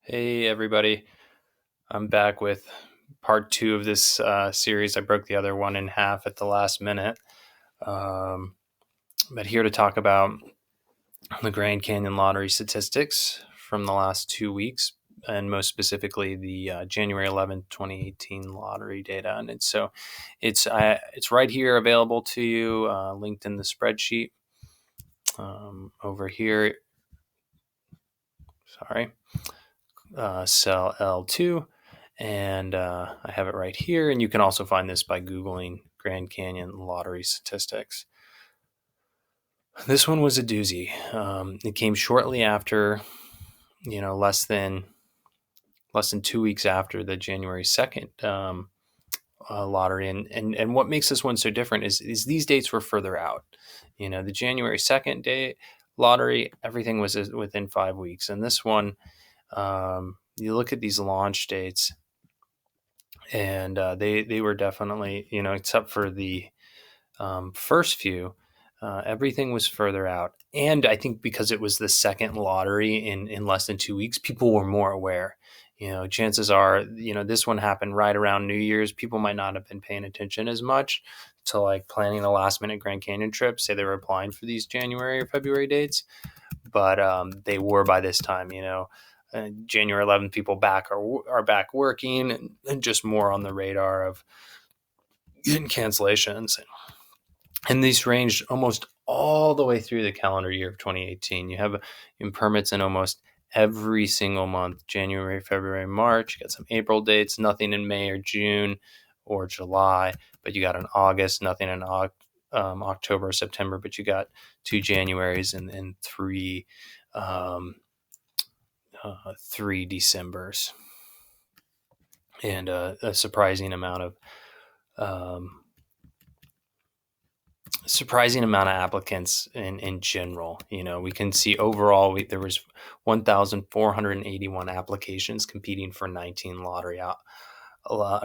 Hey, everybody. I'm back with part two of this series. I broke the other one in half at the last minute. But here to talk about the Grand Canyon Lottery statistics from the last 2 weeks, and most specifically the January 11th, 2018 lottery data. And it's right here available to you, linked in the spreadsheet over here. Sorry. Cell L2, and I have it right here. And you can also find this by Googling Grand Canyon lottery statistics. This one was a doozy. It came shortly after, less than 2 weeks after the January 2nd lottery. And what makes this one so different is these dates were further out. The January 2nd day lottery, everything was within 5 weeks. And this one, you look at these launch dates, and they were definitely, except for the first few, everything was further out. And I think because it was the second lottery in less than 2 weeks, people were more aware. Chances are, this one happened right around New Year's. People might not have been paying attention as much to like planning a last minute Grand Canyon trip. Say they were applying for these January or February dates, but they were by this time. January 11th, people are back working, and just more on the radar of getting cancellations. And these ranged almost all the way through the calendar year of 2018. You have permits in almost every single month: January, February, March. You got some April dates, nothing in May or June or July, but you got in August, nothing in October or September, but you got 2 Januaries and three Decembers, and a surprising amount of applicants in general. We can see overall there was 1,481 applications competing for 19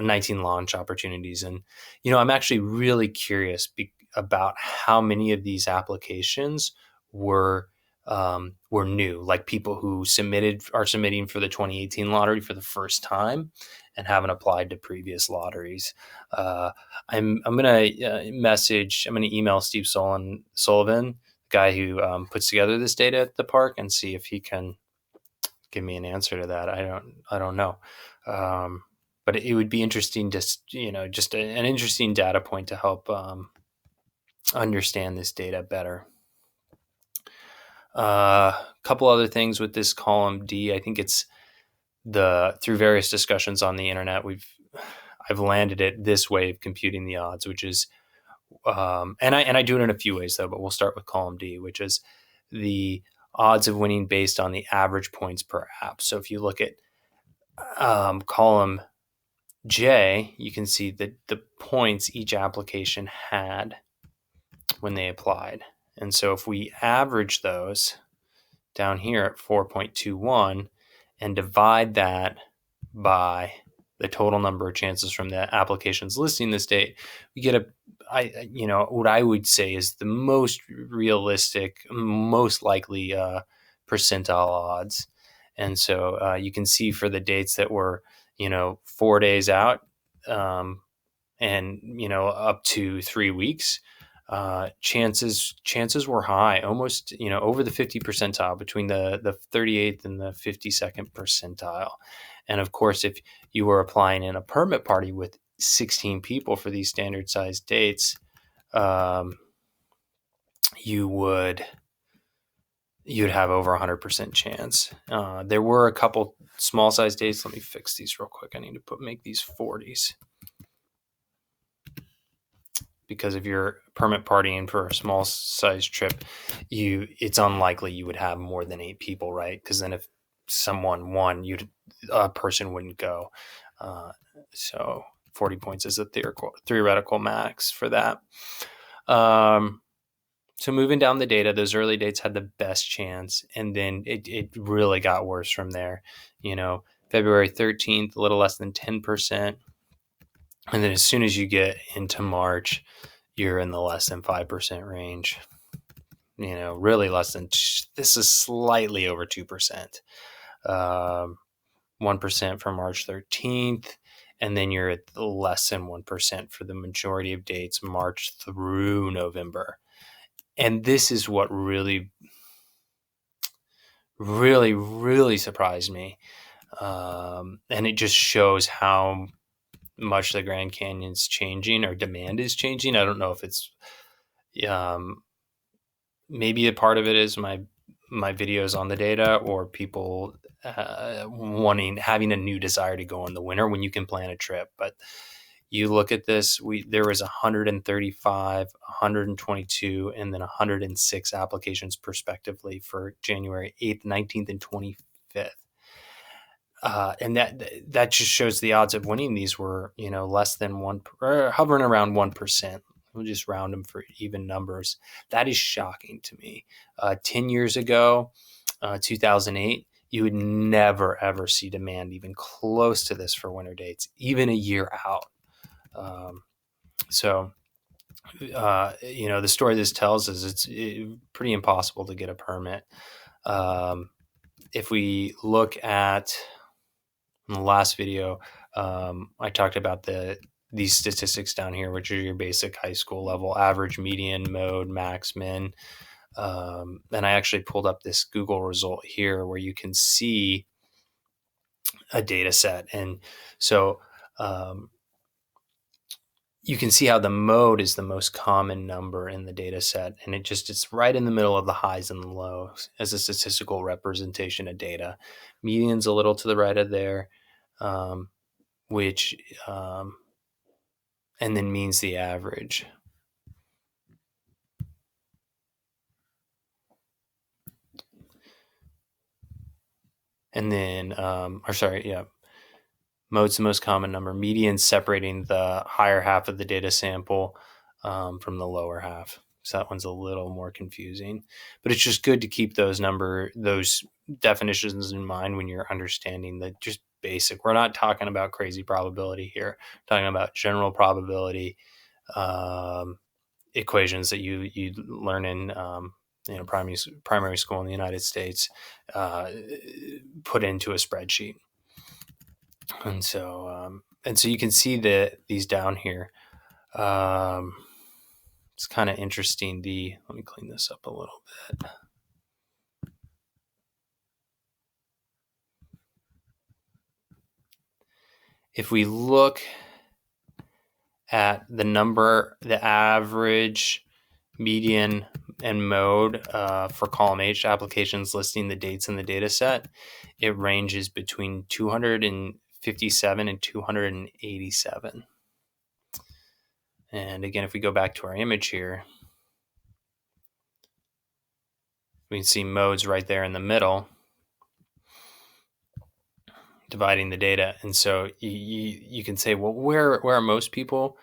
19 launch opportunities. And I'm actually really curious about how many of these applications were new, like people who are submitting for the 2018 lottery for the first time and haven't applied to previous lotteries. I'm gonna email Steve Sullivan, the guy who puts together this data at the park, and see if he can give me an answer to that. I don't know. But it would be interesting, just an interesting data point to help understand this data better. A couple other things with this column D. I think it's through various discussions on the internet, I've landed it this way of computing the odds, which is, and I do it in a few ways though, but we'll start with column D, which is the odds of winning based on the average points per app. So if you look at column J, you can see the points each application had when they applied. And so if we average those down here at 4.21 and divide that by the total number of chances from the applications listing this date, we get what I would say is the most realistic, most likely percentile odds. And so you can see for the dates that were 4 days out, and up to 3 weeks, chances were high, almost over the 50 percentile, between the 38th and the 52nd percentile. And of course, if you were applying in a permit party with 16 people for these standard size dates, you'd have over 100% chance. There were a couple small size dates. Let me fix these real quick. I need to make these 40s. Because if you're permit partying for a small size trip, it's unlikely you would have more than 8 people, right? Because then if someone won, a person wouldn't go. So 40 points is a theoretical max for that. So moving down the data, those early dates had the best chance, and then it really got worse from there. February 13th, a little less than 10%. And then as soon as you get into March, you're in the less than 5% range. Really less than, this is slightly over 2%. 1% for March 13th, and then you're at less than 1% for the majority of dates, March through November. And this is what really, really, really surprised me. And it just shows how much the Grand Canyon's changing, or demand is changing. I don't know if it's maybe a part of it is my videos on the data, or people having a new desire to go in the winter when you can plan a trip. But you look at this, there was 135, 122, and then 106 applications prospectively for January 8th, 19th, and 25th. And that just shows the odds of winning these were, less than hovering around 1%. We'll just round them for even numbers. That is shocking to me. 10 years ago, 2008, you would never, ever see demand even close to this for winter dates, even a year out. The story this tells is it's pretty impossible to get a permit. If we look at in the last video, I talked about these statistics down here, which are your basic high school level, average, median, mode, max, min. And I actually pulled up this Google result here where you can see a data set. And so you can see how the mode is the most common number in the data set. And it's right in the middle of the highs and the lows as a statistical representation of data. Median's a little to the right of there. And then means the average. And then, mode's the most common number. Median separating the higher half of the data sample from the lower half. So that one's a little more confusing, but it's just good to keep those definitions in mind when you're understanding that just basic. We're not talking about crazy probability here. We're talking about general probability equations that you learn in primary school in the United States, put into a spreadsheet. And so you can see these down here. It's kind of interesting. Let me clean this up a little bit. If we look at the average, median, and mode for column H, applications listing the dates in the data set, it ranges between 257 and 287. And again, if we go back to our image here, we can see modes right there in the middle, dividing the data. And so you can say, well, where are most people?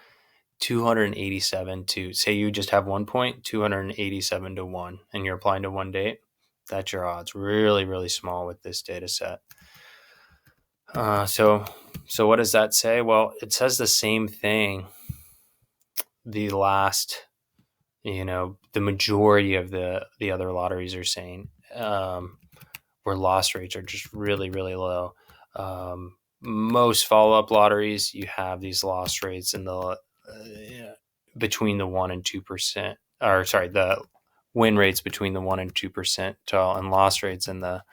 287 to, say you just have 1 point, 287 to 1, and you're applying to one date. That's your odds. Really, really small with this data set. So what does that say? Well, it says the same thing. The majority of the other lotteries are saying, where loss rates are just really, really low. Most follow-up lotteries, you have these loss rates in the between the 1% and 2%, or sorry, the win rates between the 1% and 2%, and loss rates in the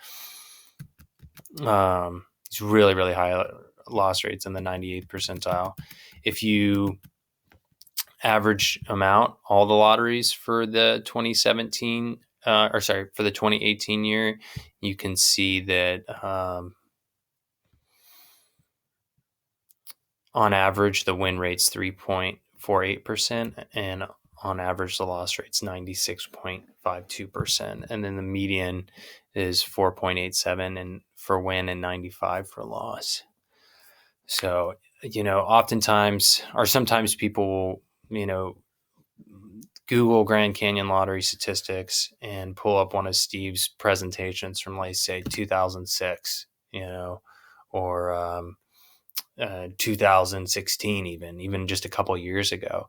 it's really, really high loss rates in the 98th percentile. If you average amount all the lotteries for the 2017 for the 2018 year, you can see that on average the win rate's 3.48%, and on average the loss rate's 96.52%, and then the median is 4.87 and for win and 95 for loss. So oftentimes, or sometimes people will Google Grand Canyon lottery statistics and pull up one of Steve's presentations from, let's say, 2006, or 2016, even just a couple years ago,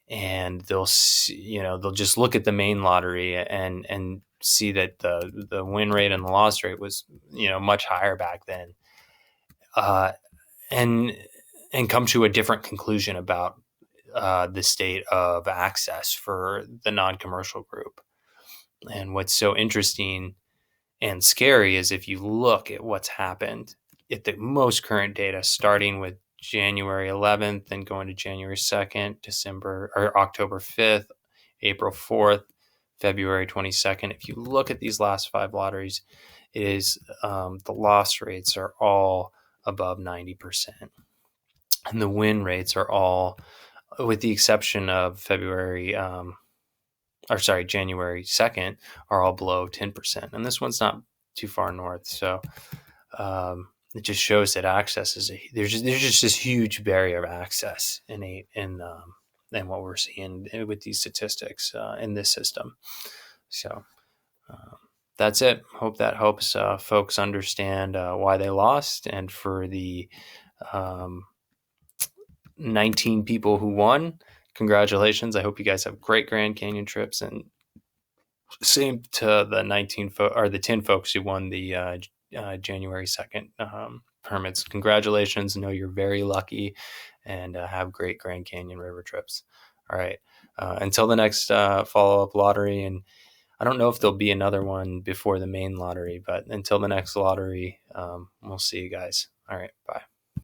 and they'll just look at the main lottery and see that the win rate and the loss rate was much higher back then. uh, and come to a different conclusion about the state of access for the non-commercial group. And what's so interesting and scary is if you look at what's happened at the most current data, starting with January 11th and going to January 2nd, December or October 5th, April 4th, February 22nd. If you look at these last 5 lotteries, it is the loss rates are all above 90%. And the win rates are all, with the exception of January 2nd, are all below 10%. And this one's not too far north. So it just shows that access is there's just this huge barrier of access in what we're seeing with these statistics in this system. So that's it. Hope that helps folks understand why they lost, and for the 19 people who won, congratulations. I hope you guys have great Grand Canyon trips, and same to the 10 folks who won the January 2nd permits. Congratulations. Know you're very lucky, and have great Grand Canyon River trips. All right. Until the next follow-up lottery, and I don't know if there'll be another one before the main lottery, but until the next lottery, we'll see you guys. All right. Bye.